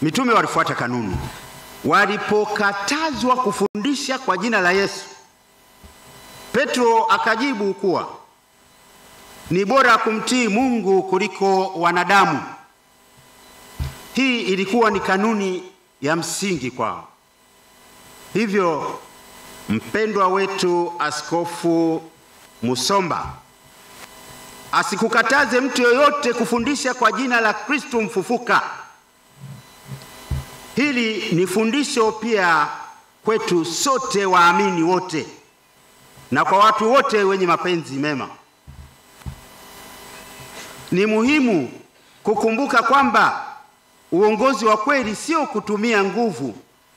Mitume walifuata kanuni. Walipokatazwa kufundisha kwa jina la Yesu, Petro akajibu kuwa ni bora kumtii Mungu kuliko wanadamu. Hii ilikuwa ni kanuni ya msingi kwao. Hivyo mpendwa wetu Askofu Musomba asikukataze mtu yoyote kufundisha kwa jina la Kristo mfufuka. Hili ni fundisho pia kwetu sote waamini wote na kwa watu wote wenye mapenzi mema. Ni muhimu kukumbuka kwamba uongozi wa kweli sio kutumia nguvu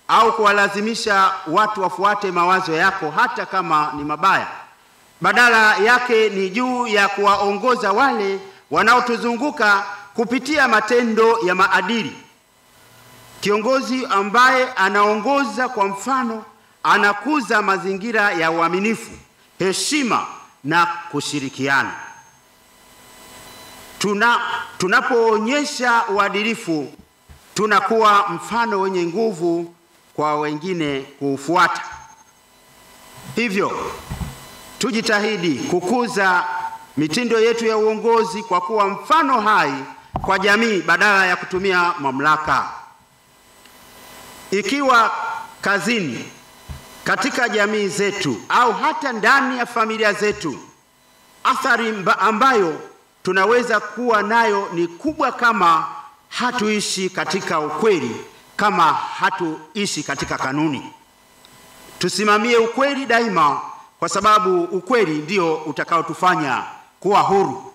au kuwalazimisha watu wafuate mawazo yako hata kama ni mabaya. Badala yake ni juu ya kuwaongoza wale wanaotuzunguka kupitia matendo ya maadili. Kiongozi ambaye anaongoza kwa mfano anakuza mazingira ya uaminifu, heshima na kushirikiana. Tunapoonyesha uadilifu, tunakuwa mfano wenye nguvu kwa wengine kufuata. Hivyo tujitahidi kukuza mitindo yetu ya uongozi kwa kuwa mfano hai kwa jamii badala ya kutumia mamlaka. Ikiwa kazini, katika jamii zetu au hata ndani ya familia zetu, athari ambayo tunaweza kuwa nayo ni kubwa kama hatuishi katika ukweli, kama hatuishi katika kanuni. Tusimamie ukweli daima, kwa sababu ukweli ndio utakaotufanya kuwa huru.